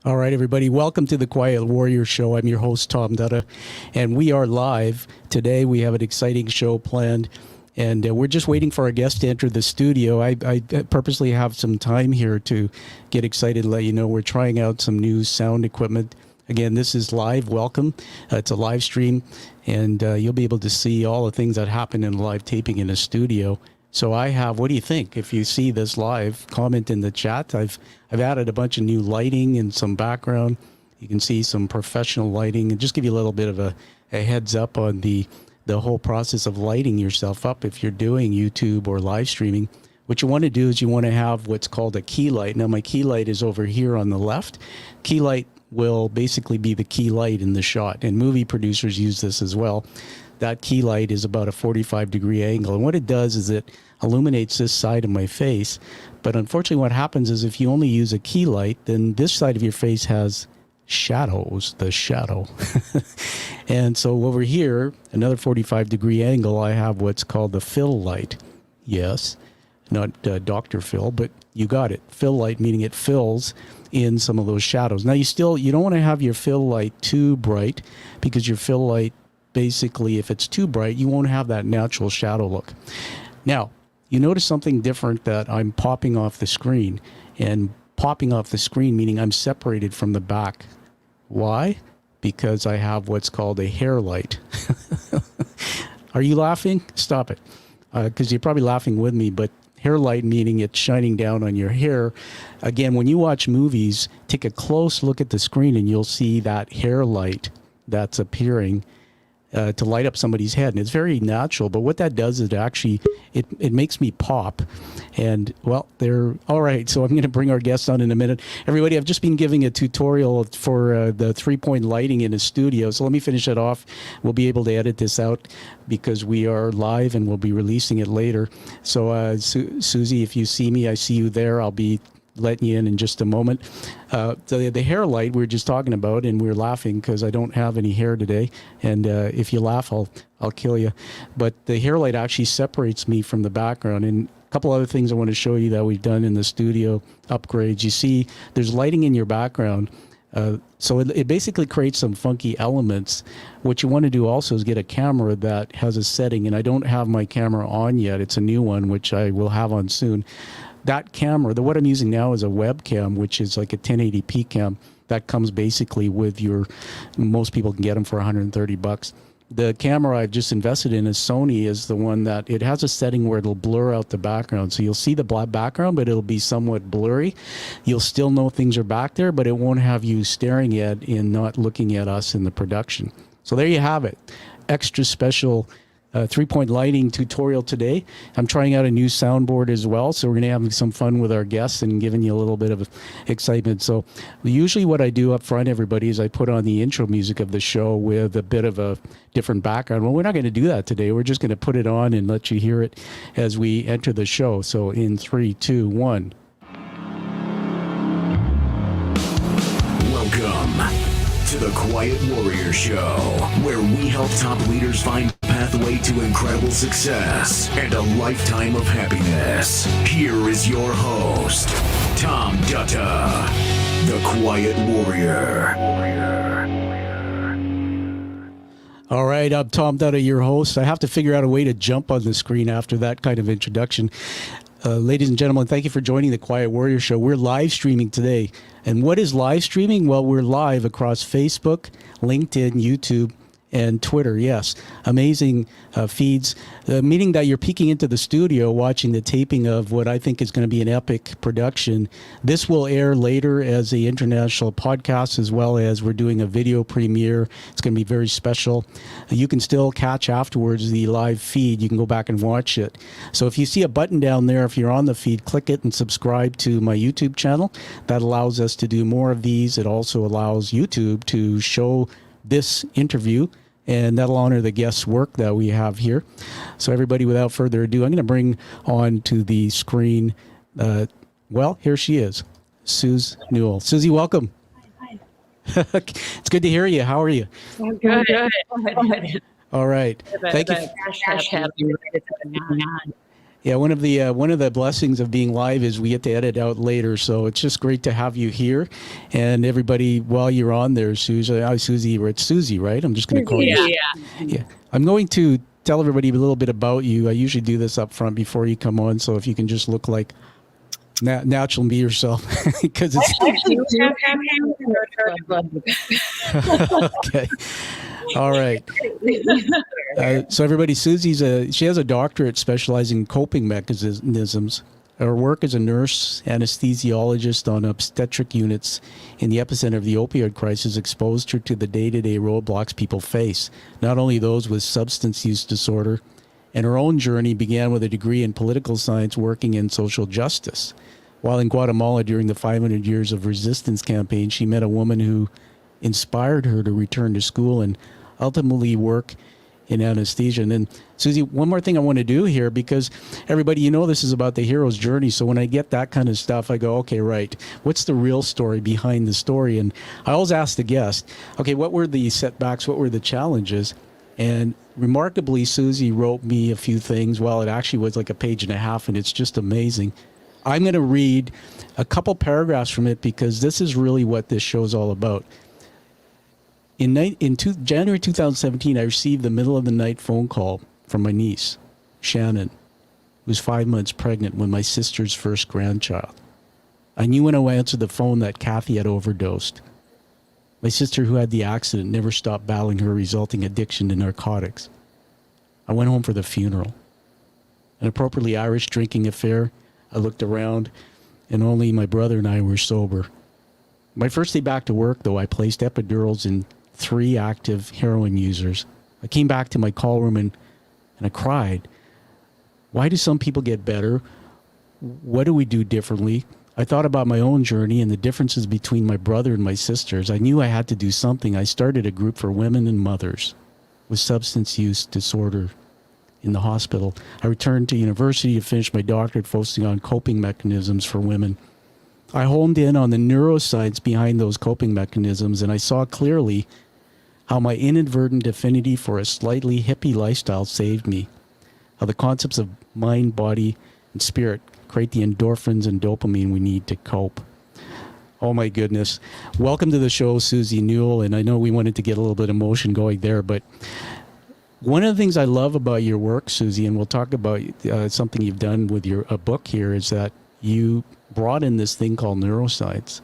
All right, everybody, welcome to the Quiet Warrior Show. I'm your host, Tom Dutta, and we are live. Today we have an exciting show planned, and we're just waiting for our guest to enter the studio. I purposely have some time here to get excited and let you know we're trying out some new sound equipment. Again, this is live. Welcome. It's a live stream, and you'll be able to see all the things that happen in live taping in a studio. So I have, what do you think? If you see this live, comment in the chat. I've added a bunch of new lighting and some background. You can see some professional lighting and just give you a little bit of a heads up on the whole process of lighting yourself up if you're doing YouTube or live streaming. What you want to do is you want to have what's called a key light. Now my key light is over here on the left. Key light will basically be the key light in the shot, and movie producers use this as well. That key light is about a 45-degree angle, and what it does is it illuminates this side of my face. But unfortunately what happens is if you only use a key light, then this side of your face has shadows, the shadow. And so over here, another 45-degree angle, I have what's called the fill light. Yes, not Dr. Phil, but you got it. Fill light, meaning it fills in some of those shadows. Now you don't want to have your fill light too bright, because your fill light, basically, if it's too bright, you won't have that natural shadow look. Now, you notice something different, that I'm popping off the screen, and popping off the screen meaning I'm separated from the back. Why? Because I have what's called a hair light. Are you laughing? Stop it. Because you're probably laughing with me, but hair light meaning it's shining down on your hair. Again, when you watch movies, take a close look at the screen and you'll see that hair light that's appearing to light up somebody's head. And it's very natural, but what that does is it makes me pop. And well, they're all right. So I'm going to bring our guest on in a minute. Everybody, I've just been giving a tutorial for the 3-point lighting in a studio. So let me finish it off. We'll be able to edit this out because we are live and we'll be releasing it later. So Suzie, if you see me, I see you there. I'll be letting you in just a moment. The hair light we were just talking about, and we were laughing because I don't have any hair today, and if you laugh, I'll kill you. But the hair light actually separates me from the background. And a couple other things I want to show you that we've done in the studio upgrades. You see there's lighting in your background, so it basically creates some funky elements. What you want to do also is get a camera that has a setting, and I don't have my camera on yet. It's a new one, which I will have on soon. That camera, what I'm using now is a webcam, which is like a 1080p cam that comes basically with most people can get them for $130. The camera I've just invested in is Sony, is the one that it has a setting where it'll blur out the background. So you'll see the black background, but it'll be somewhat blurry. You'll still know things are back there, but it won't have you staring at and not looking at us in the production. So there you have it. Extra special 3-point lighting tutorial today. I'm trying out a new soundboard as well, so we're going to have some fun with our guests and giving you a little bit of excitement. So usually what I do up front, everybody, is I put on the intro music of the show with a bit of a different background. Well, we're not going to do that today. We're just going to put it on and let you hear it as we enter the show. So in 3, 2, 1. Welcome to the Quiet Warrior Show, where we help top leaders find a pathway to incredible success and a lifetime of happiness. Here is your host, Tom Dutta, the Quiet Warrior. All right, I'm Tom Dutta, your host. I have to figure out a way to jump on the screen after that kind of introduction. Ladies and gentlemen, thank you for joining the Quiet Warrior Show. We're live streaming today. And what is live streaming? Well, we're live across Facebook, LinkedIn, YouTube, and Twitter. Yes, amazing feeds, meaning that you're peeking into the studio watching the taping of what I think is going to be an epic production. This will air later as the international podcast, as well as we're doing a video premiere. It's going to be very special. You can still catch afterwards the live feed. You can go back and watch it. So if you see a button down there, if you're on the feed, click it and subscribe to my YouTube channel. That allows us to do more of these. It also allows YouTube to show this interview, and that'll honor the guest's work that we have here. So everybody, without further ado, I'm going to bring on to the screen, well, here she is, Suzie NEWELL. Suzie, welcome. Hi. It's good to hear you. How are you? I'm good. All right. Thank you. Yeah, one of the blessings of being live is we get to edit out later. So it's just great to have you here, and everybody. While you're on there, Suzie, Suzie, it's Suzie, right? I'm just going to call you. Yeah. I'm going to tell everybody a little bit about you. I usually do this up front before you come on. So if you can just look like natural and be yourself, because it's okay. All right. So everybody, she has a doctorate specializing in coping mechanisms. Her work as a nurse anesthesiologist on obstetric units in the epicenter of the opioid crisis exposed her to the day-to-day roadblocks people face, not only those with substance use disorder. And her own journey began with a degree in political science working in social justice. While in Guatemala during the 500 Years of Resistance campaign, she met a woman who inspired her to return to school and ultimately work in anesthesia. And then, Suzie, one more thing I want to do here, because everybody, you know, this is about the hero's journey. So when I get that kind of stuff, I go, okay, right. What's the real story behind the story? And I always ask the guest, okay, what were the setbacks? What were the challenges? And remarkably, Suzie wrote me a few things. Well, it actually was like a page and a half, and it's just amazing. I'm going to read a couple paragraphs from it because this is really what this show is all about. In January 2017, I received the middle of the night phone call from my niece, Shannon, who was 5 months pregnant with my sister's first grandchild. I knew when I answered the phone that Kathy had overdosed. My sister, who had the accident, never stopped battling her resulting addiction to narcotics. I went home for the funeral. An appropriately Irish drinking affair. I looked around, and only my brother and I were sober. My first day back to work, though, I placed epidurals in 3 active heroin users. I came back to my call room and I cried. Why do some people get better? What do we do differently? I thought about my own journey and the differences between my brother and my sisters. I knew I had to do something. I started a group for women and mothers with substance use disorder in the hospital. I returned to university to finish my doctorate, focusing on coping mechanisms for women. I honed in on the neuroscience behind those coping mechanisms, and I saw clearly how my inadvertent affinity for a slightly hippie lifestyle saved me. How the concepts of mind, body, and spirit create the endorphins and dopamine we need to cope. Oh my goodness. Welcome to the show, Suzie NEWELL, and I know we wanted to get a little bit of emotion going there, but one of the things I love about your work, Suzie, and we'll talk about something you've done with a book here, is that you brought in this thing called neuroscience,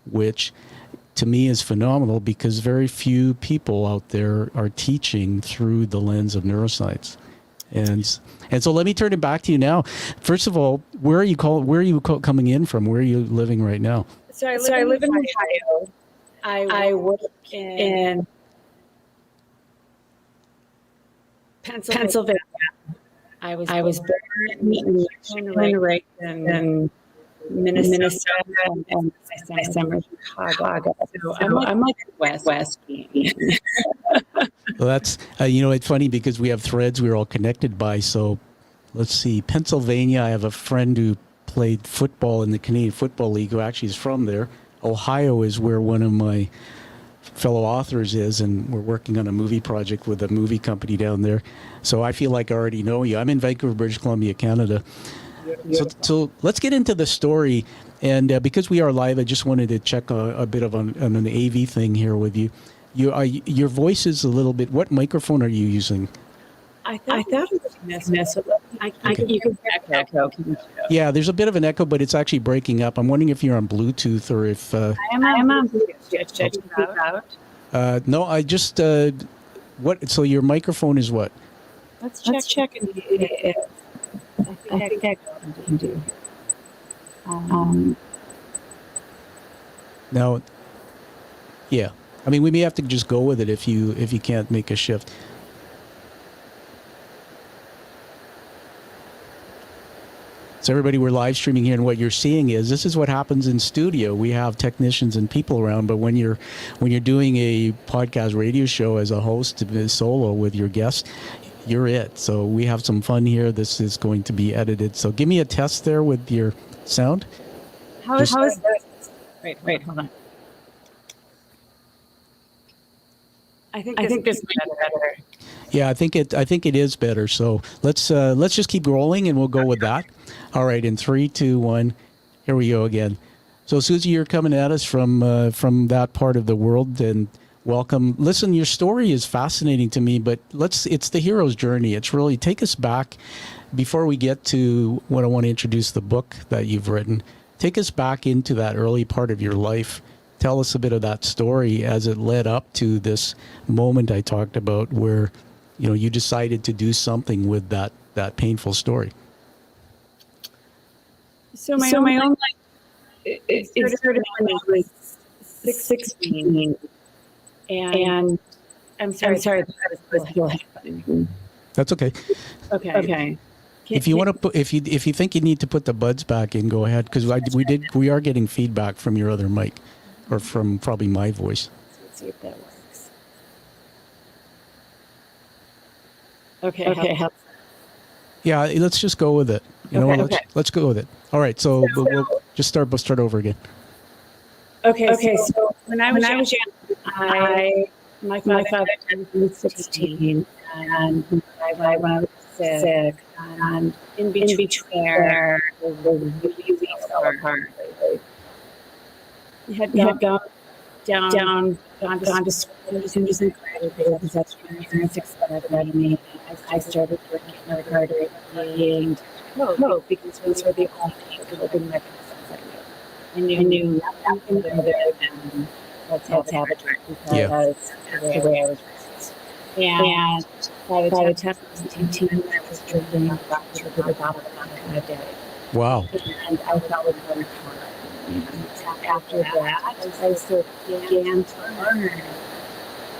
which to me is phenomenal because very few people out there are teaching through the lens of neuroscience. And so let me turn it back to you now. First of all, where are you coming in from? Where are you living right now? So I live in Ohio. I work in Pennsylvania. I was born and raised in Minnesota and my summer in Chicago. So I'm like West. Well, that's, it's funny because we have threads we're all connected by. So let's see, Pennsylvania, I have a friend who played football in the Canadian Football League who actually is from there. Ohio is where one of my fellow authors is, and we're working on a movie project with a movie company down there. So I feel like I already know you. I'm in Vancouver, British Columbia, Canada. So let's get into the story. And because we are live, I just wanted to check a bit of on an AV thing here with you. Your voice is a little bit, what microphone are you using? I thought it was Ness. You can echo. Yeah, there's a bit of an echo, but it's actually breaking up. I'm wondering if you're on Bluetooth or if... I am on Bluetooth. Check it out. No, I just... So your microphone is what? Let's check it. I think I can do. Now, yeah. I mean, we may have to just go with it if you can't make a shift. So everybody, we're live streaming here, and what you're seeing is this is what happens in studio. We have technicians and people around, but when you're doing a podcast radio show as a host solo with your guests, you're it. So we have some fun here. This is going to be edited. So give me a test there with your sound. How is this? Wait, hold on. I think this is better. Yeah, I think it is better. So let's just keep rolling, and we'll go with that. All right, in 3, 2, 1, here we go again. So Suzie, you're coming at us from that part of the world, and welcome. Listen, your story is fascinating to me, but it's the hero's journey. It's really, take us back before we get to what I want to introduce, the book that you've written. Take us back into that early part of your life. Tell us a bit of that story as it led up to this moment I talked about where, you decided to do something with that painful story. So my own life, it started when I was 16. And I'm sorry that was still happening. That's okay. Okay. If you want to put, if you think you need to put the buds back in, go ahead, because we are getting feedback from your other mic, or from probably my voice. Let's see if that works. Okay. Yeah, let's just go with it. Let's go with it. All right, so we'll just start over again. Okay. So when I was young, my father was 16, and when I was sick, and in between there was really fell apart. He had gone to school, and just incredible possession. My parents expected me. I started working hard at being hope, because those were the only coping mechanisms I knew nothing other than let's have a talk, because that's the way I was raised. And by the time I was 18, I was drinking back to the bottom of my day. Wow. And I felt really hard. And after that, I sort of began to learn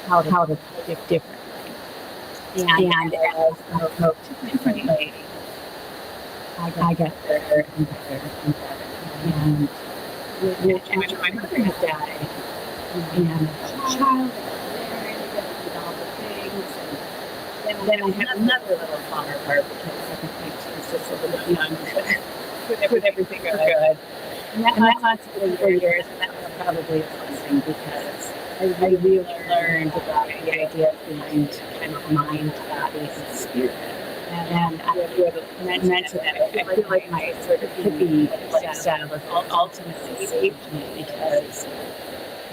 how to think differently. And as I coped differently, I got better and better and better. And after my mother had died, and I was a child, I did all the things. And then I had another little fall apart because I think she was just a little young to put everything good. And that lasted 4 years, and that was probably a blessing, because I really learned about the idea of behind kind of mind, body, and spirit. And I would mention that I feel like my sort of hippie lifestyle was ultimately saved me, because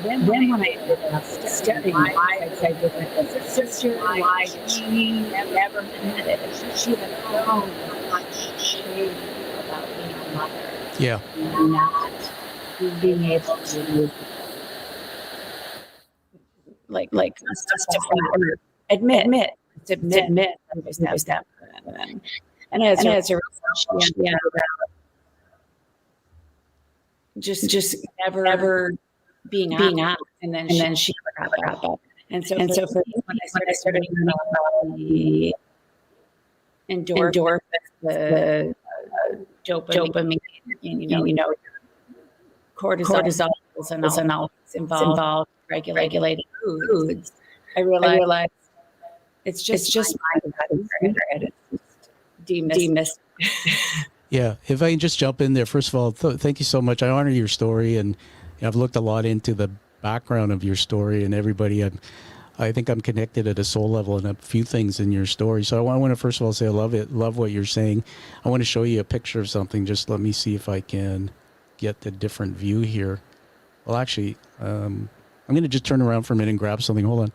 then when I ended up studying why I did with my sister, why she never admitted it, she had grown much shame about being a mother. Yeah. And not being able to admit there was that. And as a result, just never being honest, and then she brought up. And so for me, when I started learning about the endorphins, the dopamine, cortisol, and all involved regulating foods, I realized it's just my body. It's Yeah, if I can just jump in there, first of all, thank you so much. I honor your story, and I've looked a lot into the background of your story, and everybody. I think I'm connected at a soul level in a few things in your story. So I want to first of all say I love what you're saying. I want to show you a picture of something. Just let me see if I can get the different view here. Well, actually, I'm going to just turn around for a minute and grab something. Hold on.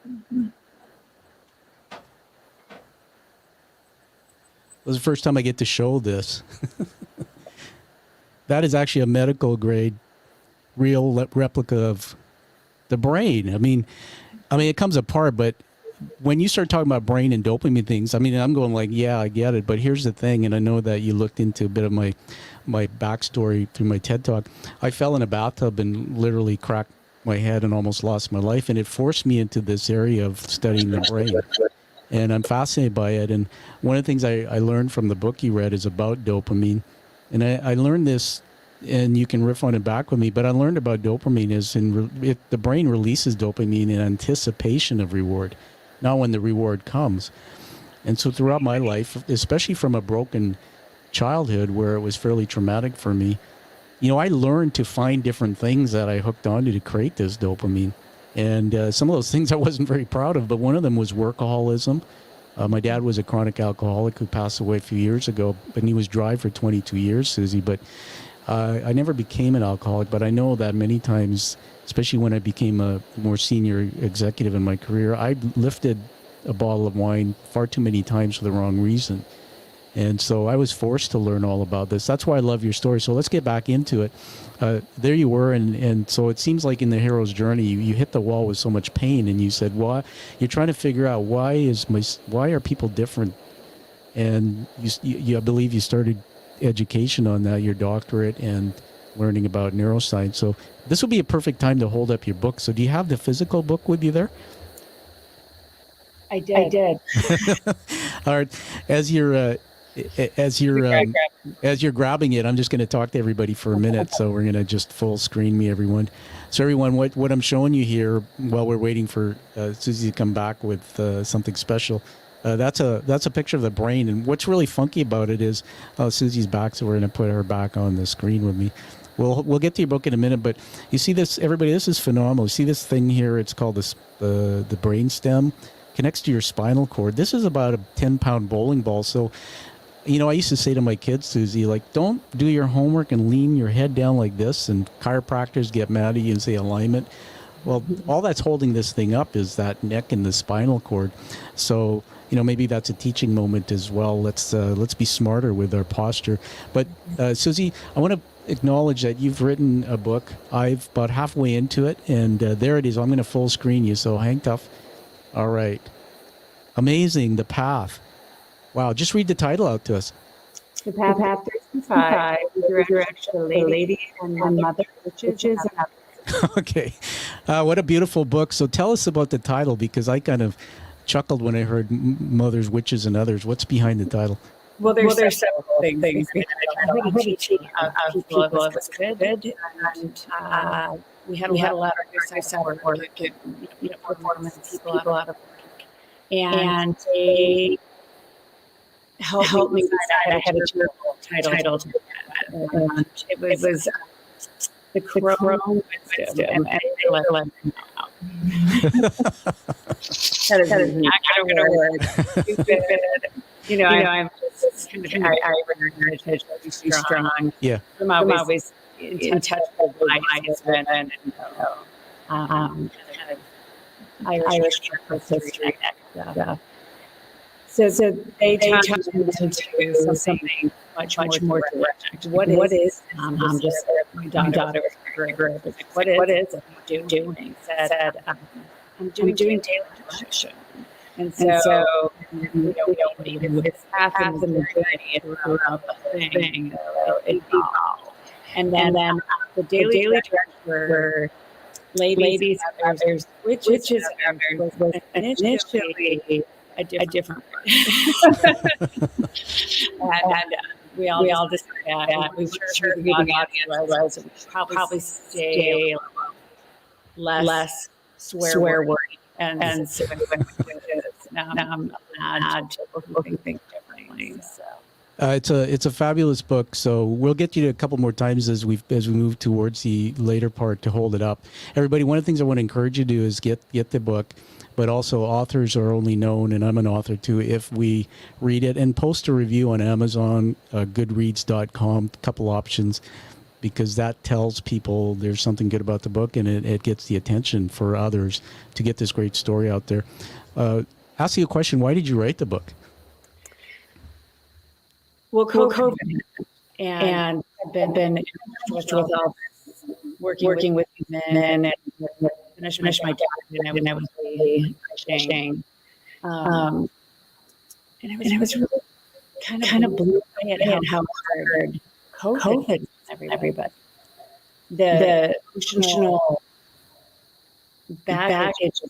Mm-hmm. This is the first time I get to show this. That is actually a medical grade, real replica of the brain. I mean, it comes apart, but when you start talking about brain and dopamine things, I'm going like, yeah, I get it. But here's the thing, and I know that you looked into a bit of my backstory through my TED Talk. I fell in a bathtub and literally cracked my head and almost lost my life, and it forced me into this area of studying the brain. And I'm fascinated by it. And one of the things I learned from the book you read is about dopamine. And I learned this, and you can riff on it back with me, but I learned about dopamine is the brain releases dopamine in anticipation of reward, not when the reward comes. And so throughout my life, especially from a broken childhood where it was fairly traumatic for me, I learned to find different things that I hooked onto to create this dopamine. And some of those things I wasn't very proud of, but one of them was workaholism. My dad was a chronic alcoholic who passed away a few years ago, and he was dry for 22 years, Suzie. But I never became an alcoholic, but I know that many times, especially when I became a more senior executive in my career, I lifted a bottle of wine far too many times for the wrong reason. And so I was forced to learn all about this. That's why I love your story. So let's get back into it. There you were, and so it seems like in the hero's journey, you hit the wall with so much pain, and you said, "Why?" You're trying to figure out why are people different, and I believe you started education on that, your doctorate, and learning about neuroscience. So this would be a perfect time to hold up your book. So do you have the physical book with you there? I did. All right. As you're grabbing it, I'm just going to talk to everybody for a minute. So we're going to just full screen me, everyone. So everyone, what I'm showing you here while we're waiting for Suzie to come back with something special, that's a picture of the brain. And what's really funky about it is Suzie's back, so we're going to put her back on the screen with me. We'll get to your book in a minute, but you see this, everybody, this is phenomenal. You see this thing here? It's called the brain stem. Connects to your spinal cord. This is about a 10-pound bowling ball. So, I used to say to my kids, Suzie, like, don't do your homework and lean your head down like this, and chiropractors get mad at you and say alignment. Well, all that's holding this thing up is that neck and the spinal cord. So, maybe that's a teaching moment as well. Let's be smarter with our posture. But Suzie, I want to acknowledge that you've written a book. I've about halfway into it, and there it is. I'm going to full screen you, so hang tough. All right. Amazing. The Path. Wow. Just read the title out to us. The Path 365, Direction to Lady and Mother, Witches and Others. Okay. What a beautiful book. So tell us about the title, because I kind of chuckled when I heard Mothers, Witches, and Others. What's behind the title? Well, there's several things behind it. I'm teaching people of COVID, and we had a lot of suicide work, performance people out of work, and they helped me decide I had a terrible title to that. And it was the Crone Wisdom, and I let me know. That is not going to work. Stupid. I'm just I really be strong. Yeah. I'm always in touch with my husband and kind of Irish history. So they taught me into something much more direct. What is just my daughter was very great. What is it you doing? Said I'm doing daily meditation. And so we don't need this happens in the journey of the thing. So it evolved. And then the daily direction for ladies and others, witches and others, was initially a different and we all decided that we were sure who the audience was. We should probably stay less swear word. And so now I'm mad to look at things differently. So. It's a fabulous book. So we'll get you to a couple more times as we move towards the later part to hold it up. Everybody, one of the things I want to encourage you to do is get the book, but also authors are only known, and I'm an author too, if we read it, and post a review on Amazon, goodreads.com, a couple options, because that tells people there's something good about the book, and it gets the attention for others to get this great story out there. Ask you a question. Why did you write the book? Well, COVID, and I've been with all this, working with men, and finished my doctorate, and I was really ashamed. And it was really kind of blew my head how hard COVID is on everybody. The emotional baggage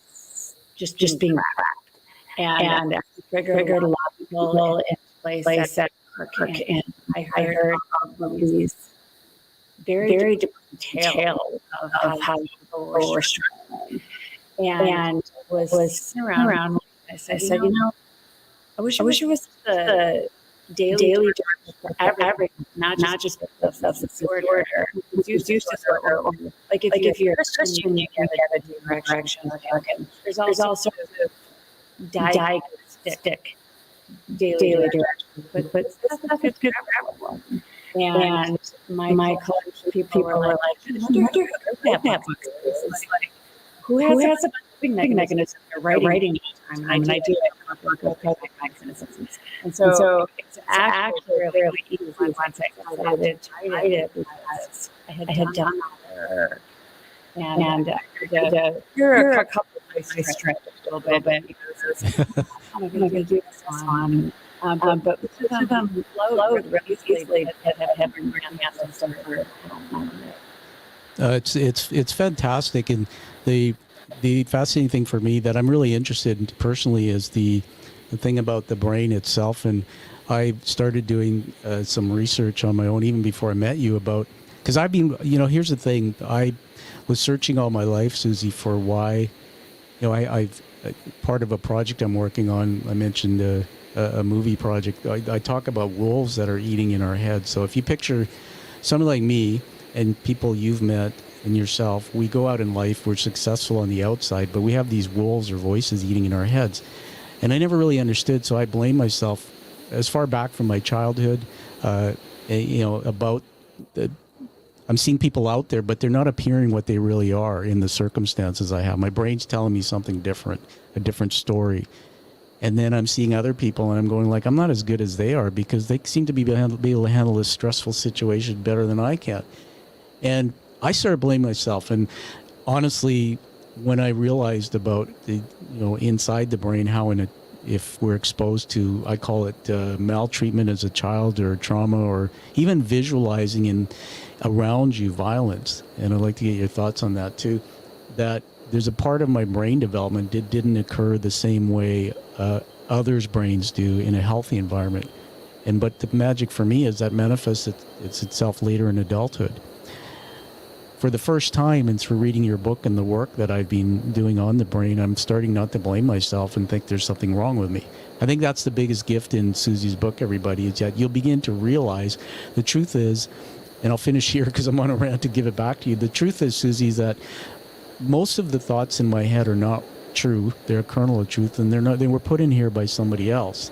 just being wrapped, and I triggered a lot of people in place that work, and I heard these very different tales of how people were struggling, and was sitting around. I said, I wish it was the daily for everything, not just the substance disorder. It's use disorder. Like if you're a Christian, you get a direction. There's also diagnostic daily direction, but stuff is good for everyone. And my college people were like, I wonder who wrote that book. It's like, who has a coping mechanism for writing all the time? And I do it with coping mechanisms. And so it's actually really easy once I decided to write it because I had done all the and here are a couple of places I stretched a little bit because I'm going to do this one. But both of them flowed really easily that have been running out of stuff for it's fantastic, and the fascinating thing for me that I'm really interested in personally is the thing about the brain itself. And I started doing some research on my own even before I met you about, because I've been, here's the thing, I was searching all my life, Suzie, for why, I've part of a project I'm working on. I mentioned a movie project. I talk about wolves that are eating in our heads. So if you picture someone like me and people you've met and yourself, we go out in life, we're successful on the outside, but we have these wolves or voices eating in our heads. And I never really understood, so I blame myself as far back from my childhood, about I'm seeing people out there, but they're not appearing what they really are in the circumstances I have. My brain's telling me something different, a different story. And then I'm seeing other people and I'm going like, I'm not as good as they are because they seem to be able to handle this stressful situation better than I can. And I started blaming myself. And honestly, when I realized about the, inside the brain, how if we're exposed to, I call it maltreatment as a child or trauma, or even visualizing in around you violence. And I'd like to get your thoughts on that too, that there's a part of my brain development that didn't occur the same way others' brains do in a healthy environment. But the magic for me is that manifests itself later in adulthood. For the first time, and through reading your book and the work that I've been doing on the brain, I'm starting not to blame myself and think there's something wrong with me. I think that's the biggest gift in Suzie's book, everybody, is that you'll begin to realize the truth is, and I'll finish here because I'm on a rant to give it back to you. The truth is, Suzie, is that most of the thoughts in my head are not true. They're a kernel of truth, and they were put in here by somebody else.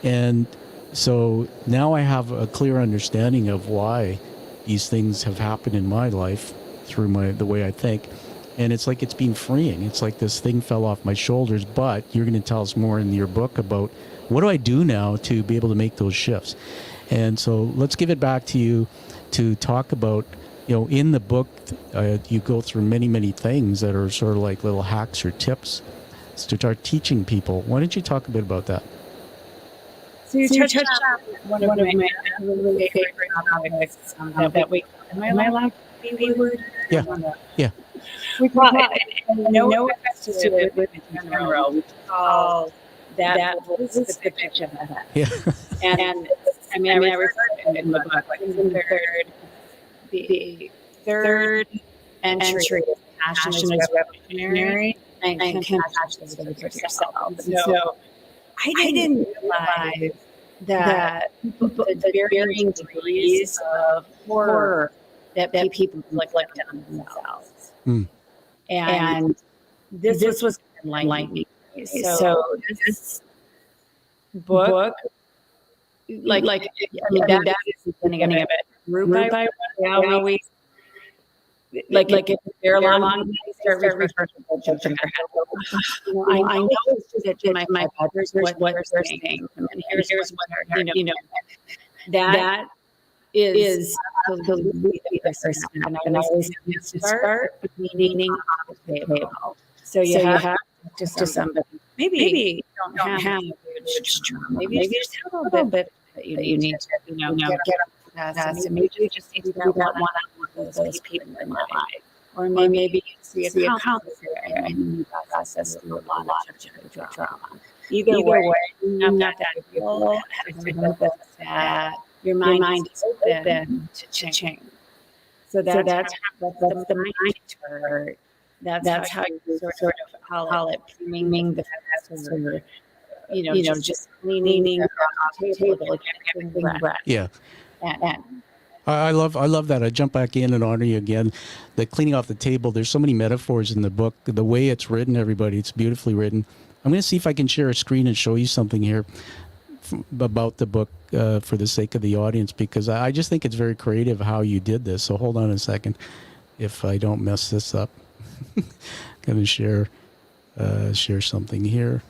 And so now I have a clear understanding of why these things have happened in my life through the way I think. And it's like it's been freeing. It's like this thing fell off my shoulders, but you're going to tell us more in your book about what do I do now to be able to make those shifts. And so let's give it back to you to talk about, in the book, you go through many, many things that are sort of like little hacks or tips to start teaching people. Why don't you talk a bit about that? So you touched on one of my really favorite topics that week. Am I allowed to be word? Yeah. Yeah. Well, no offense to it in general. We call that voice the fiction of that. Yeah. And I refer to it in the book, like the third entry is passion is revolutionary and compassion is good for yourself. So I didn't realize that the varying degrees of horror that people inflict on themselves. Mm. And this was enlightening. So this book, that is the beginning of it. Group by how we if they're long, start researching their head. I know that my here's what they're saying, and here's what that is absolutely the first step. And I always start with meaning off the table. So you have to somebody. Maybe you don't have a huge trauma. Maybe you just have a little bit that you need to get off the past. And maybe you just need to do that one-on-one with those people in your life. Or maybe you see a counselor and you process through a lot of trauma. Either way, I'm not that people. That your mind is open to change. So that's the mind turn. That's how you sort of call it bringing the just leaning off the table, like everything right. Yeah. And I love that. I jump back in and honor you again. The cleaning off the table. There's so many metaphors in the book. The way it's written, everybody, it's beautifully written. I'm going to see if I can share a screen and show you something here about the book for the sake of the audience, because I just think it's very creative how you did this. So hold on a second, if I don't mess this up. Going to share something here.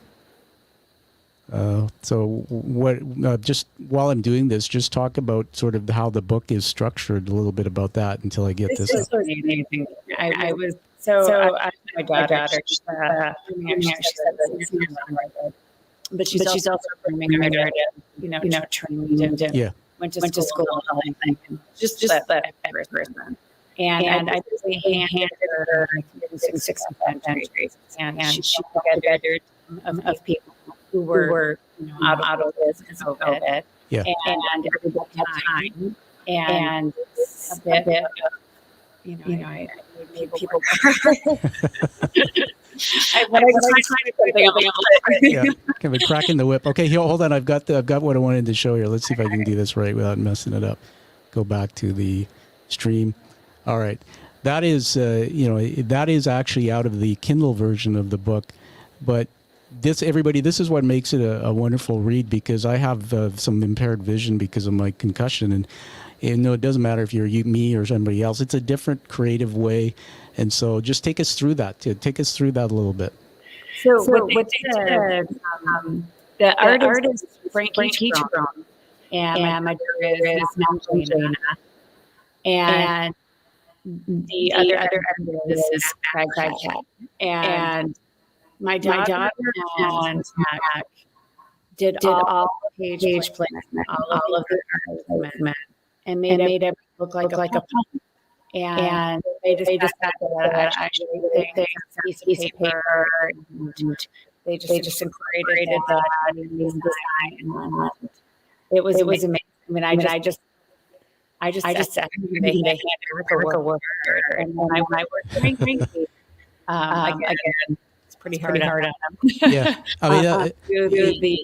So what? Just while I'm doing this, just talk about sort of how the book is structured. A little bit about that until I get this up. amazing. I was my daughter. She's but she's also bringing her to training. Yeah. Went to school. Just that person. And I handed her 6th century, and she gathered of people who were out of this because of COVID. Yeah. And everybody had time and a bit of, I made people Yeah, kind of cracking the whip. Okay, hold on. I've got what I wanted to show here. Let's see if I can do this right without messing it up. Go back to the stream. All right, that is that is actually out of the Kindle version of the book, but this is what makes it a wonderful read, because I have some impaired vision because of my concussion, and it doesn't matter if you're me or somebody else. It's a different creative way, and so just take us through that. Take us through that a little bit. So what's the artist Frankie Teachbrom, and my daughter is Magdalena, and the other artist is Craig and my daughter and Mac did all the page placement, all of the movement, and made it look like a poem. And they just had that actually they piece of paper, and they just incorporated that in design, and it was amazing. I mean, I just said they handed her word, and when I worked doing again, it's pretty hard on them. Yeah, I mean, the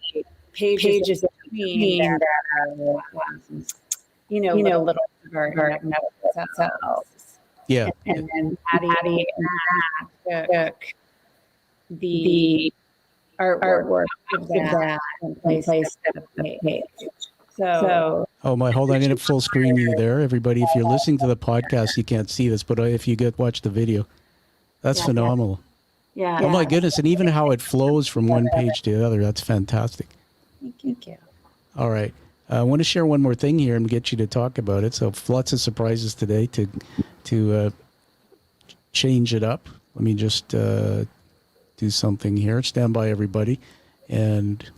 pages between that are, little cells. Yeah. And then Patty and Matt took the artwork of that and placed it on the page. So, oh my, hold on, I'm going to full screen you there, everybody. If you're listening to the podcast, you can't see this, but if you watch the video, that's phenomenal. Yeah. Oh my goodness, and even how it flows from one page to the other, that's fantastic. Thank you. All right. I want to share one more thing here and get you to talk about it. So lots of surprises today to change it up. Let me just do something here. Stand by, everybody. And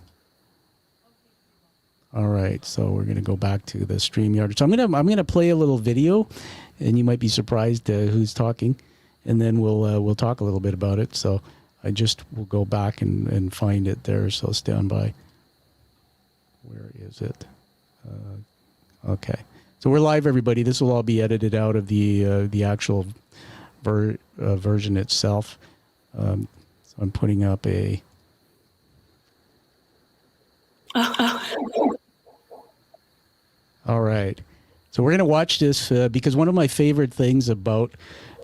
all right, so we're going to go back to the StreamYard. So I'm going to play a little video, and you might be surprised who's talking, and then we'll talk a little bit about it. So we'll go back and find it there. So stand by. Where is it? Okay, so we're live, everybody. This will all be edited out of the actual version itself. So I'm putting up a. All right, so we're going to watch this because one of my favorite things about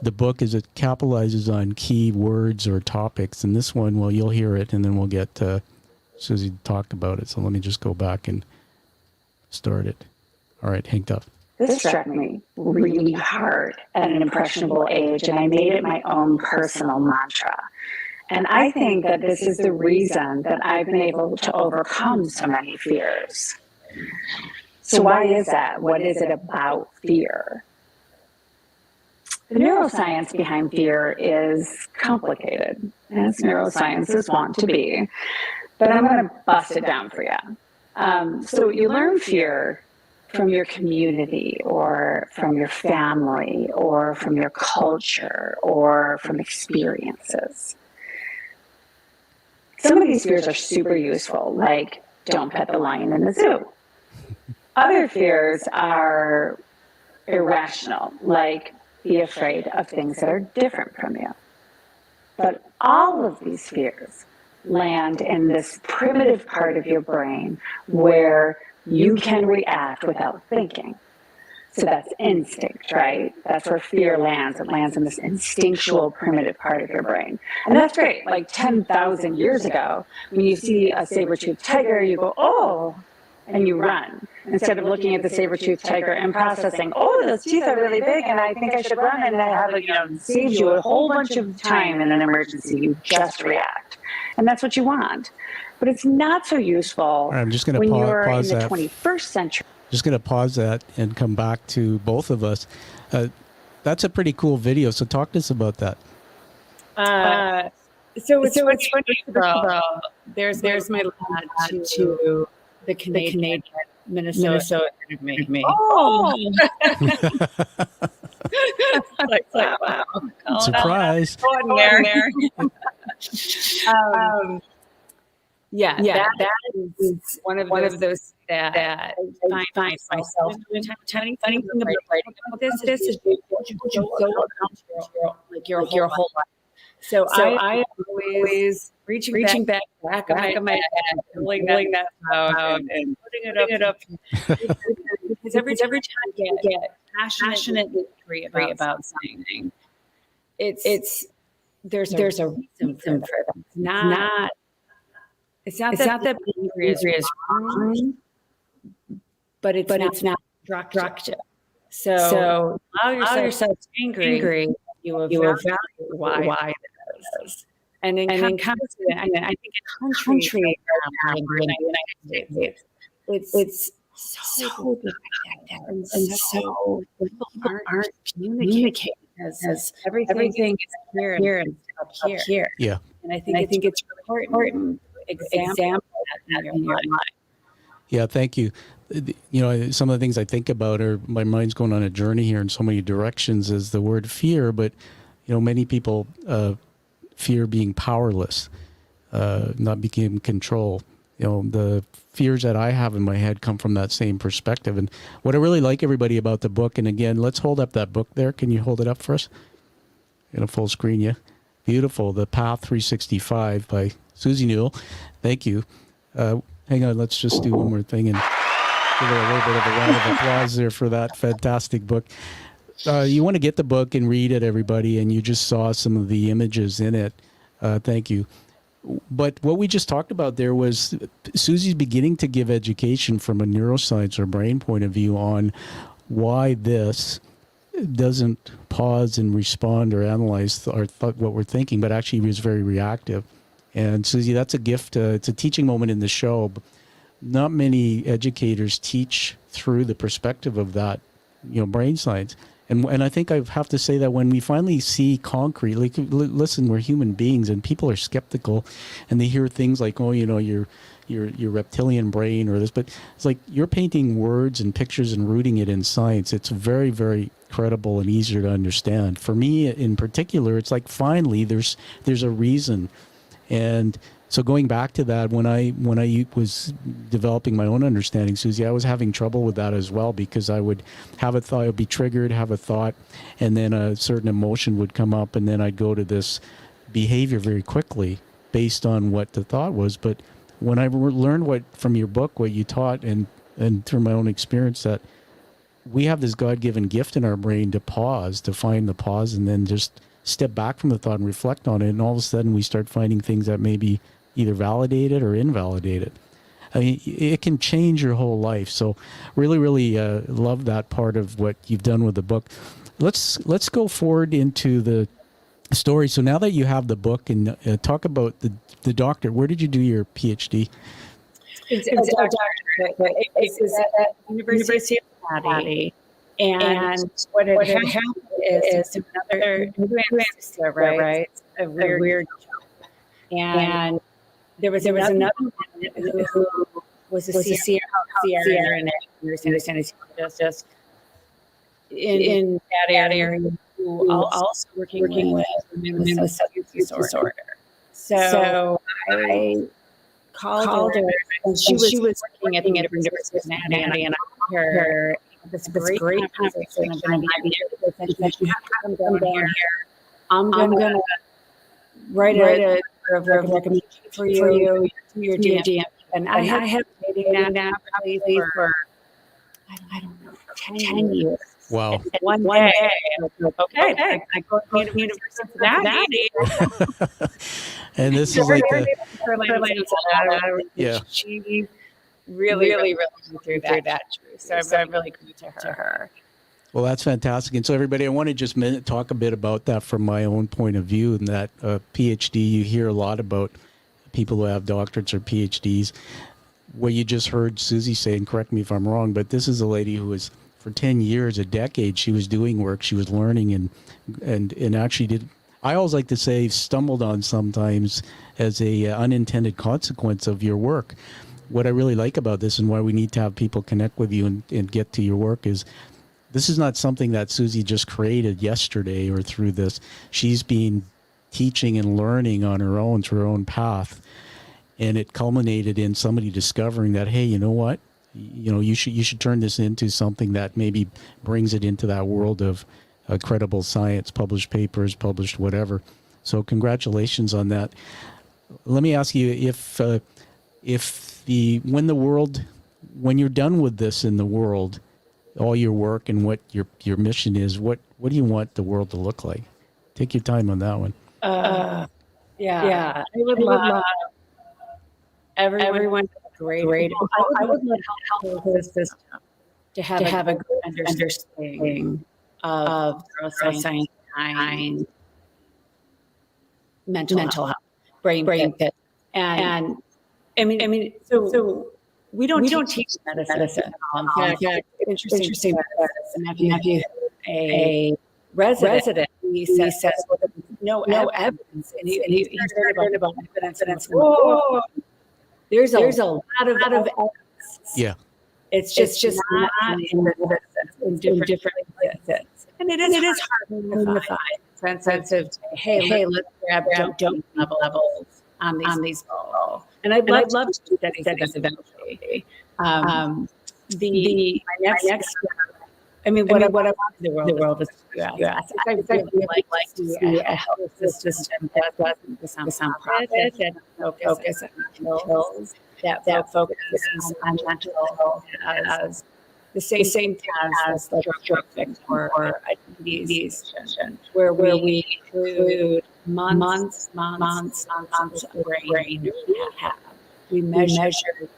the book is it capitalizes on key words or topics, and this one, well, you'll hear it, and then we'll get Suzie to talk about it. So let me just go back and start it. All right, hang tough. This struck me really hard at an impressionable age, and I made it my own personal mantra. And I think that this is the reason that I've been able to overcome so many fears. So why is that? What is it about fear? The neuroscience behind fear is complicated, as neurosciences want to be. But I'm going to bust it down for you. So you learn fear from your community or from your family or from your culture or from experiences. Some of these fears are super useful, like don't pet the lion in the zoo. Other fears are irrational, like be afraid of things that are different from you. But all of these fears land in this primitive part of your brain where you can react without thinking. So that's instinct, right? That's where fear lands. It lands in this instinctual, primitive part of your brain. And that's great. Like 10,000 years ago, when you see a saber-toothed tiger, you go, oh, and you run. Instead of looking at the saber-toothed tiger and processing, oh, those teeth are really big, and I think I should run, and I have, saves you a whole bunch of time in an emergency. You just react. And that's what you want. But it's not so useful I'm just going when to you're in pause the that. 21st century. Just going to pause that and come back to both of us. That's a pretty cool video. So talk to us about that. So it's funny, bro. There's my lad to the Canadian Minnesota me. Oh, like wow. Surprise. There. That is one of those that I find myself doing. Funny thing about writing about this is you go around your whole life. So I am always reaching back of my head, pulling that out and putting it up. Because every time you get passionately angry about something, there's a reason for that. It's not that being angry is wrong, but it's not destructive. So allow yourself angry. You evaluate why it is. And in contrast, I think a country around the United States, it's so big and so people aren't communicating as everything is here and up here. Yeah. And I think it's really important example that in your life. Yeah, thank you. Some of the things I think about are my mind's going on a journey here in so many directions as the word fear, but many people fear being powerless, not being in control. The fears that I have in my head come from that same perspective. And what I really like, everybody, about the book, and again, let's hold up that book there. Can you hold it up for us? In a full screen, yeah. Beautiful. The Path 365 by Suzie NEWELL. Thank you. Hang on, let's just do one more thing and give her a little bit of a round of applause there for that fantastic book. You want to get the book and read it, everybody, and you just saw some of the images in it. Thank you. But what we just talked about there was Suzie's beginning to give education from a neuroscience or brain point of view on why this doesn't pause and respond or analyze what we're thinking, but actually is very reactive. And Suzie, that's a gift. It's a teaching moment in the show. Not many educators teach through the perspective of that, brain science. And I think I have to say that when we finally see concrete, like, listen, we're human beings, and people are skeptical, and they hear things like, oh, your reptilian brain or this, but it's like you're painting words and pictures and rooting it in science. It's very, very credible and easier to understand. For me in particular, it's like finally there's a reason. And so going back to that, when I was developing my own understanding, Suzie, I was having trouble with that as well, because I would have a thought, I would be triggered, have a thought, and then a certain emotion would come up, and then I'd go to this behavior very quickly based on what the thought was. But when I learned from your book, what you taught, and through my own experience, that we have this God-given gift in our brain to pause, to find the pause, and then just step back from the thought and reflect on it. And all of a sudden we start finding things that may be either validated or invalidated. I mean, it can change your whole life. So really, really love that part of what you've done with the book. Let's go forward into the story. So now that you have the book, and talk about the doctorate. Where did you do your PhD? It's a doctorate. It's at University of Cincinnati. And what had happened is another sister, right? A weird job. And there was another one who was a Sierra just in that area, who also working with women with substance disorder. So I called her, and she was working at the University of Cincinnati, and I her this great conversation. I'm going to come down here. I'm going to write a of recommendation for you to your DM. And I have dating that probably for I don't know, 10 years. Wow. And one day, okay, I go to university for that meeting. And this is like the, yeah. She really went through that too. So I'm really grateful to her. Well, that's fantastic. And so, everybody, I want to just talk a bit about that from my own point of view. And that PhD, you hear a lot about people who have doctorates or PhDs. What you just heard Suzie say, and correct me if I'm wrong, but this is a lady who was, for 10 years, a decade, she was doing work, she was learning, and actually did, I always like to say, stumbled on sometimes as a unintended consequence of your work. What I really like about this and why we need to have people connect with you and get to your work is this is not something that Suzie just created yesterday or through this. She's been teaching and learning on her own through her own path. And it culminated in somebody discovering that, hey, you know what? You should turn this into something that maybe brings it into that world of credible science, published papers, published whatever. So congratulations on that. Let me ask you when you're done with this in the world, all your work and what your mission is, what do you want the world to look like? Take your time on that one. I would love everyone to have a great. I would love help this system to have a good understanding of neuroscience and mental health, brain fit, and I mean, so we don't teach medicine. In fact, interesting medicine. If you a resident, he says no evidence, and he's heard about evidence. Whoa, there's a lot of evidence. Yeah, it's just not in different places, and it is hard to find sensitive. Hey, let's grab dopamine levels on these people. And I'd love to study this eventually. My next I mean, what I want the world is to do. I really like to see a health system that doesn't sound profit and focus on pills, that focuses on mental health as the same as like drug fix or diabetes, where we include months of brain have. We measure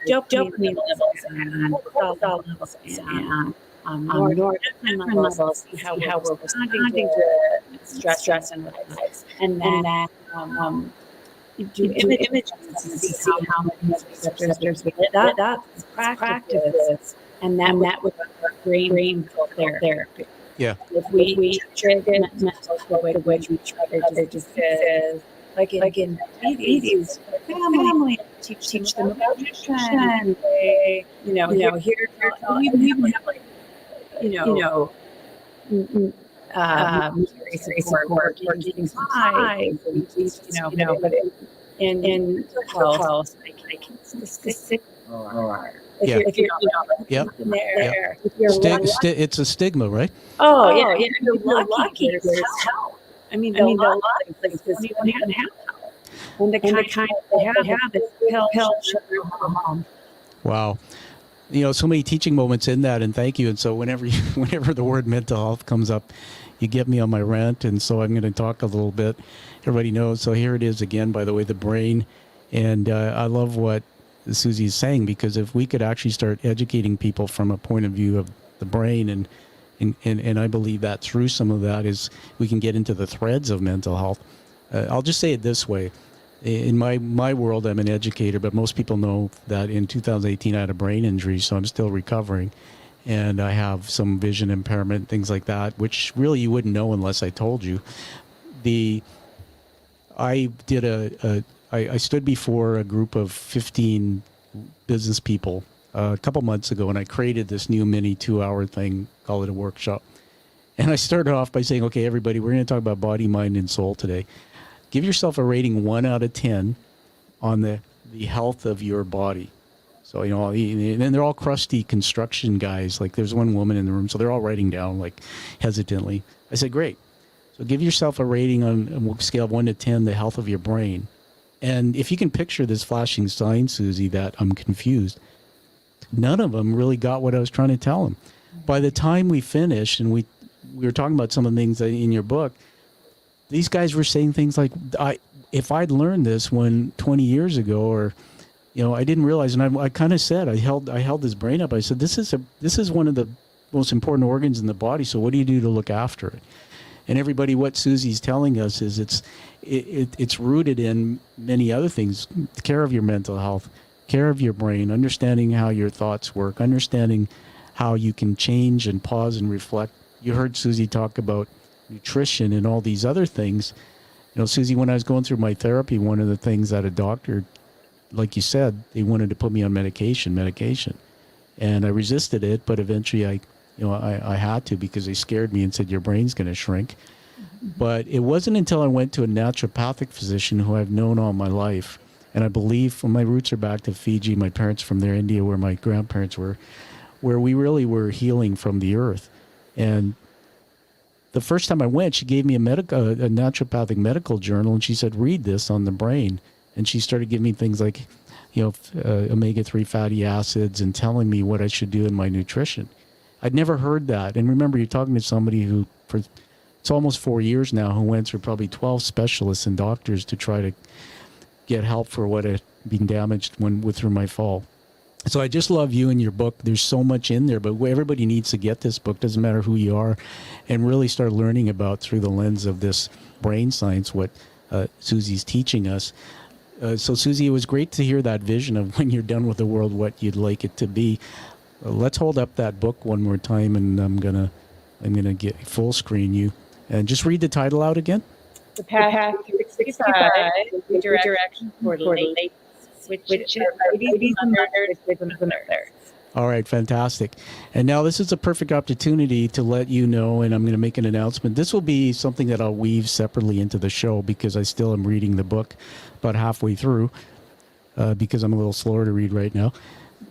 dopamine levels and cortisol levels and norepinephrine levels, how we're responding to stress and life. And then you do images to see how many receptors we get. That's practice. And that with brain therapy. Yeah. If we treat mental the way we treat other diseases, like in diabetes, family teach them about nutrition. They, here we even have like, support for keeping supplies, but in health, like specific. If you're it's a stigma, right? If you're lucky, there's help. I mean, a lot of places don't even have help. And the kind they have is pill, sugar, home. Wow. So many teaching moments in that, and thank you. And so whenever the word mental health comes up, you get me on my rant, and so I'm going to talk a little bit. Everybody knows. So here it is again, by the way, the brain. And I love what Suzie is saying, because if we could actually start educating people from a point of view of the brain, and I believe that through some of that is we can get into the threads of mental health. I'll just say it this way. In my world, I'm an educator, but most people know that in 2018 I had a brain injury, so I'm still recovering. And I have some vision impairment, things like that, which really you wouldn't know unless I told you. I stood before a group of 15 business people a couple months ago, and I created this new mini 2-hour thing, call it a workshop. And I started off by saying, okay, everybody, we're going to talk about body, mind, and soul today. Give yourself a rating 1 out of 10 on the health of your body. So, and they're all crusty construction guys. Like there's one woman in the room, so they're all writing down like hesitantly. I said, great. So give yourself a rating on a scale of 1 to 10, the health of your brain. And if you can picture this flashing sign, Suzie, that I'm confused, none of them really got what I was trying to tell them. By the time we finished, and we were talking about some of the things in your book, these guys were saying things like, if I'd learned this 20 years ago, or, I didn't realize, and I kind of said, I held his brain up. I said, this is one of the most important organs in the body. So what do you do to look after it? And everybody, what Suzie's telling us is it's rooted in many other things: care of your mental health, care of your brain, understanding how your thoughts work, understanding how you can change and pause and reflect. You heard Suzie talk about nutrition and all these other things. Suzie, when I was going through my therapy, one of the things that a doctor, like you said, they wanted to put me on medication, and I resisted it, but eventually I had to, because they scared me and said, your brain's going to shrink. But it wasn't until I went to a naturopathic physician who I've known all my life, and I believe my roots are back to Fiji, my parents from there, India, where my grandparents were, where we really were healing from the earth. And the first time I went, she gave me a naturopathic medical journal, and she said, read this on the brain. And she started giving me things like, omega-3 fatty acids, and telling me what I should do in my nutrition. I'd never heard that. And remember, you're talking to somebody who, it's almost 4 years now, who went through probably 12 specialists and doctors to try to get help for what had been damaged through my fall. So I just love you and your book. There's so much in there, but everybody needs to get this book, doesn't matter who you are, and really start learning about, through the lens of this brain science, what Suzie's teaching us. So Suzie, it was great to hear that vision of when you're done with the world, what you'd like it to be. Let's hold up that book one more time, and I'm gonna get full screen you, and just read the title out again. The Path to 65, the Direction for Late, which ladies and mothers. All right, fantastic. And now this is a perfect opportunity to let you know, and I'm going to make an announcement. This will be something that I'll weave separately into the show, because I still am reading the book about halfway through, because I'm a little slower to read right now.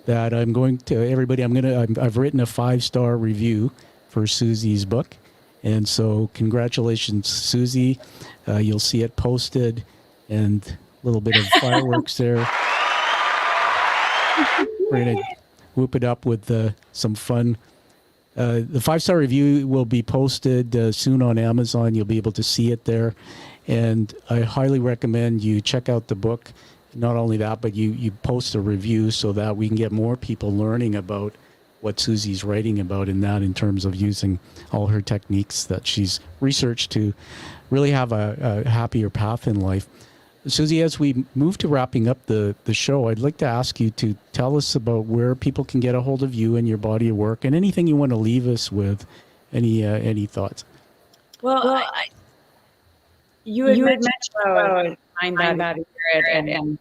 That I'm going to, everybody, I've written a 5-star review for Suzie's book. And so congratulations, Suzie. You'll see it posted, and a little bit of fireworks there. We're going to whoop it up with some fun. The 5-star review will be posted soon on Amazon. You'll be able to see it there. And I highly recommend you check out the book. Not only that, but you post a review so that we can get more people learning about what Suzie's writing about, in terms of using all her techniques that she's researched to really have a happier path in life. Suzie, as we move to wrapping up the show, I'd like to ask you to tell us about where people can get a hold of you and your body of work, and anything you want to leave us with. Any thoughts? Well, you had mentioned about mind, body, spirit, and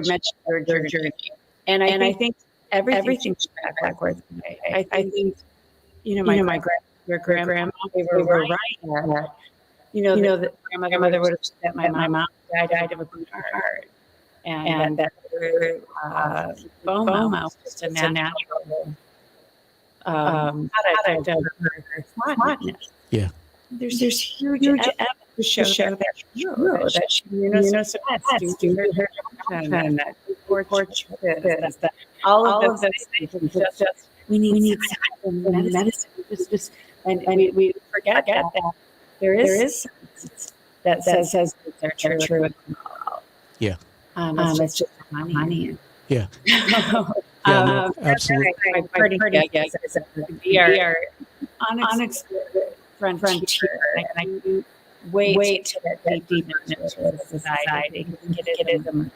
mentioned your journey, and I think everything's backwards. I think your grandma, they were right there. The grandmother would have said that my mom died of a broken heart, and that bone was just a natural product of her flatness. Yeah. There's huge evidence to show that she due to her function, that that all of those things. Just we need medicine. Just and we forget that there is science that says they're true. Yeah. It's just money. Yeah. No, absolutely. I guess we are on a frontier, and I wait to get deep into society and get it in the movement.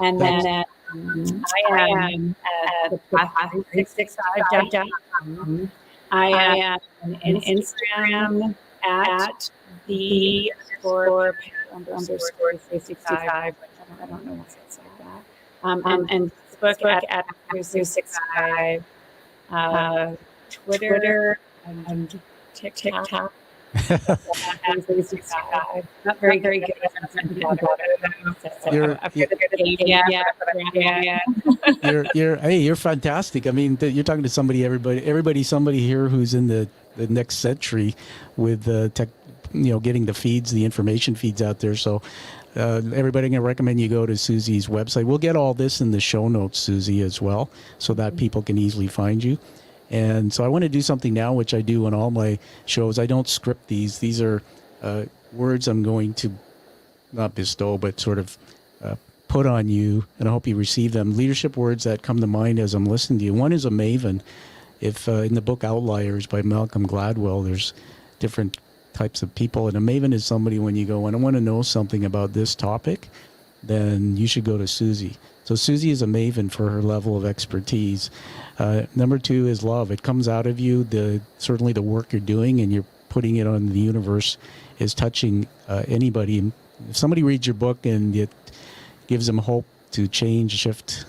And then I am at the path365.com. I am on Instagram at the _365. I don't know what it's like that. And Facebook at 365. Twitter and TikTok. Not very good. You're fantastic. I mean, you're talking to somebody here who's in the next century with getting the feeds, the information feeds out there. So everybody, I'm going to recommend you go to Suzie's website. We'll get all this in the show notes, Suzie, as well, so that people can easily find you. And so I want to do something now, which I do on all my shows. I don't script these. These are words I'm going to not bestow, but sort of put on you, and I hope you receive them. Leadership words that come to mind as I'm listening to you. One is a maven. If in the book Outliers by Malcolm Gladwell, there's different types of people, and a maven is somebody when you go, when I want to know something about this topic, then you should go to Suzie. So Suzie is a maven for her level of expertise. Number two is love. It comes out of you. Certainly the work you're doing and you're putting it on the universe is touching anybody. If somebody reads your book and it gives them hope to change, shift,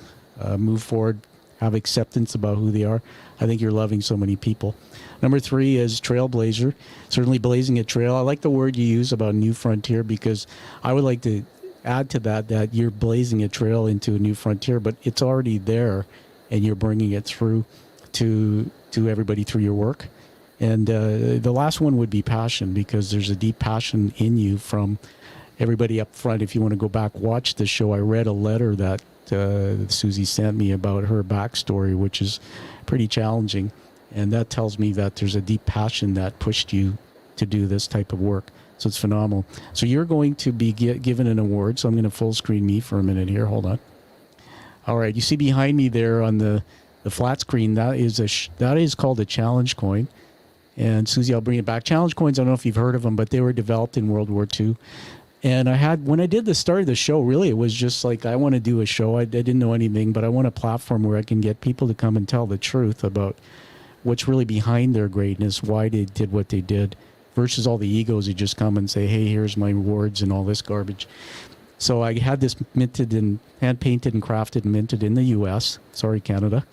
move forward, have acceptance about who they are, I think you're loving so many people. Number three is trailblazer, certainly blazing a trail. I like the word you use about new frontier, because I would like to add to that you're blazing a trail into a new frontier, but it's already there and you're bringing it through to everybody through your work. And the last one would be passion, because there's a deep passion in you from everybody up front. If you want to go back, watch the show. I read a letter that Suzie sent me about her backstory, which is pretty challenging. And that tells me that there's a deep passion that pushed you to do this type of work. So it's phenomenal. So you're going to be given an award. So I'm going to full screen me for a minute here. Hold on. All right. You see behind me there on the flat screen, that is called a challenge coin. And Suzie, I'll bring it back. Challenge coins, I don't know if you've heard of them, but they were developed in World War II. And when I did the start of the show, really, it was just like, I want to do a show. I didn't know anything, but I want a platform where I can get people to come and tell the truth about what's really behind their greatness, why they did what they did, versus all the egos who just come and say, hey, here's my rewards and all this garbage. So I had this minted and hand-painted and crafted and minted in the U.S. Sorry, Canada.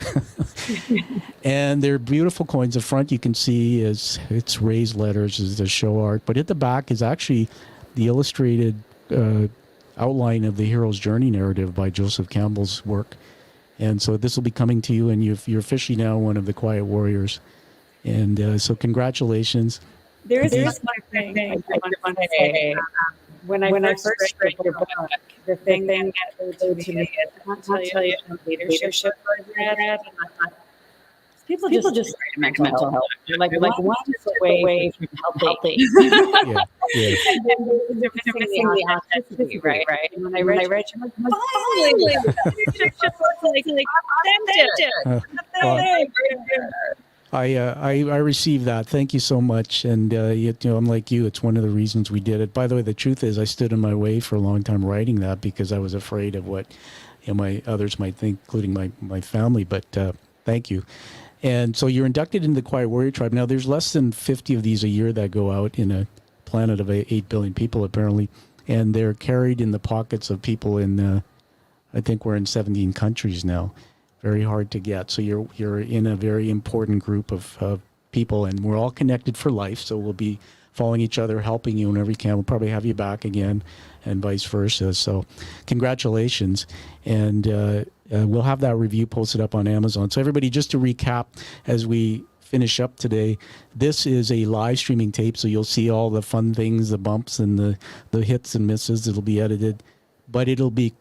And they're beautiful coins. The front you can see it's raised letters, is the show art. But at the back is actually the illustrated outline of the hero's journey narrative by Joseph Campbell's work. And so this will be coming to you, and you're officially now one of the Quiet Warriors. And so congratulations. There's one thing I want to say. When I first read your book, the thing that occurred to me is, I'll tell you the leadership program. People just mental health. Like one is away from healthy. Yeah. And then they're missing the authenticity, right? And when I read your book, finally, leadership just looks like authentic. I received that. Thank you so much. And I'm like you. It's one of the reasons we did it. By the way, the truth is, I stood in my way for a long time writing that because I was afraid of what my others might think, including my family. But thank you. And so you're inducted into the Quiet Warrior Tribe. Now, there's less than 50 of these a year that go out in a planet of 8 billion people, apparently, and they're carried in the pockets of people in. I think we're in 17 countries now. Very hard to get. So you're in a very important group of people, and we're all connected for life. So we'll be following each other, helping you whenever we can. We'll probably have you back again, and vice versa. So congratulations, and we'll have that review posted up on Amazon. So everybody, just to recap as we finish up today, this is a live streaming tape, so you'll see all the fun things, the bumps and the hits and misses. It'll be edited, but it'll be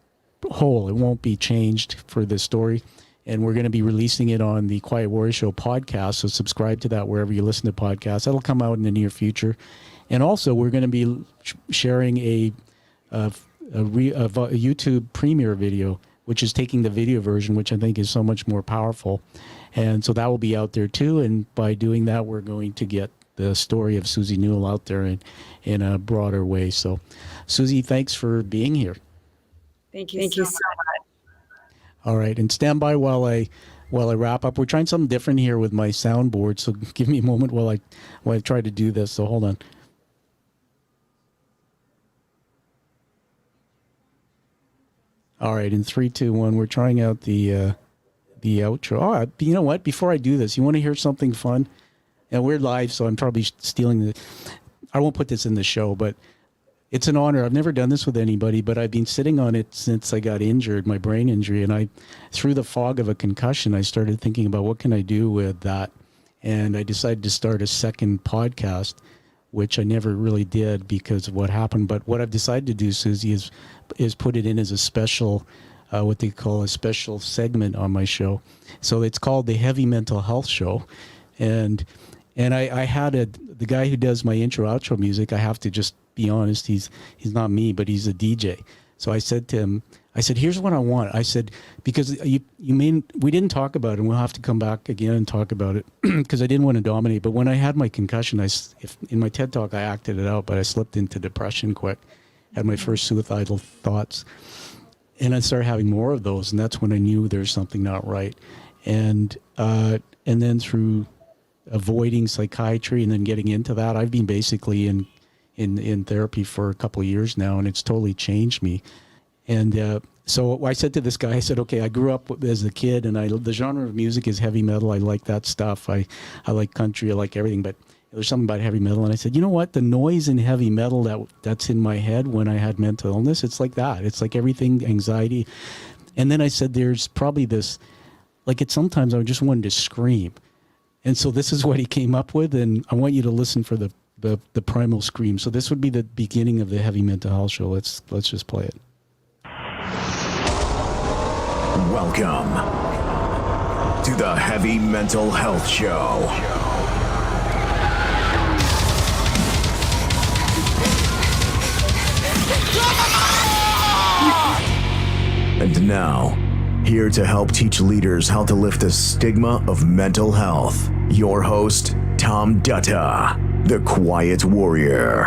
whole. It won't be changed for the story. And we're going to be releasing it on the Quiet Warrior Show podcast. So subscribe to that wherever you listen to podcasts. That'll come out in the near future. And also, we're going to be sharing a YouTube premiere video, which is taking the video version, which I think is so much more powerful. And so that will be out there too. And by doing that, we're going to get the story of Suzie NEWELL out there in a broader way. So, Suzie, thanks for being here. Thank you so much. All right, and stand by while I wrap up. We're trying something different here with my soundboard, so give me a moment while I try to do this. So hold on. All right, in 3, 2, 1, we're trying out the outro. Oh, you know what? Before I do this, you want to hear something fun? And we're live, so I'm probably stealing I won't put this in the show, but it's an honor. I've never done this with anybody, but I've been sitting on it since I got injured, my brain injury. And through the fog of a concussion, I started thinking about what can I do with that. And I decided to start a second podcast which I never really did because of what happened. But what I've decided to do, Suzie, is put it in as a special, what they call a special segment on my show. So it's called the Heavy Mental Health Show. And I had the guy who does my intro outro music. I have to just be honest, he's not me, but he's a DJ. So I said to him, here's what I want. I said, because we didn't talk about it, and we'll have to come back again and talk about it because I didn't want to dominate. But when I had my concussion, in my TED Talk, I acted it out, but I slipped into depression quick, had my first suicidal thoughts. And I started having more of those, and that's when I knew there's something not right. And then through avoiding psychiatry and then getting into that, I've been basically in therapy for a couple of years now, and it's totally changed me. And so I said to this guy, I said, okay, I grew up as a kid, and the genre of music is heavy metal. I like that stuff. I like country. I like everything, but there's something about heavy metal. And I said, you know what? The noise in heavy metal that's in my head when I had mental illness, it's like that. It's like everything, anxiety. And then I said, there's probably this, sometimes I just wanted to scream. And so this is what he came up with, and I want you to listen for the primal scream. So this would be the beginning of the Heavy Mental Health Show. Let's just play it. Welcome to the Heavy Mental Health Show. And now, here to help teach leaders how to lift the stigma of mental health, your host, Tom Dutta, the Quiet Warrior.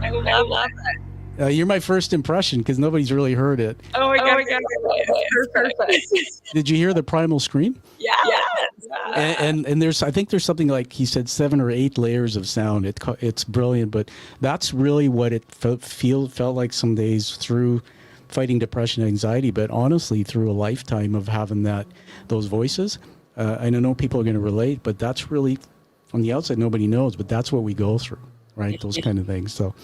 I love that. You're my first impression because nobody's really heard it. Oh my God. Perfect. Did you hear the primal scream? Yeah. And I think there's something like he said 7 or 8 layers of sound. It's brilliant, but that's really what it felt like some days through fighting depression and anxiety, but honestly through a lifetime of having those voices. I know people are going to relate, but that's really, from the outside, nobody knows, but that's what we go through, right? Those kind of things. So,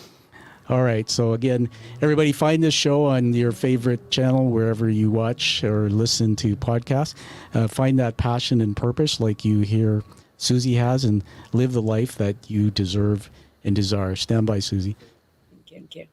all right. So again, everybody find this show on your favorite channel, wherever you watch or listen to podcasts. Find that passion and purpose like you hear Suzie has, and live the life that you deserve and desire. Stand by, Suzie. Thank you.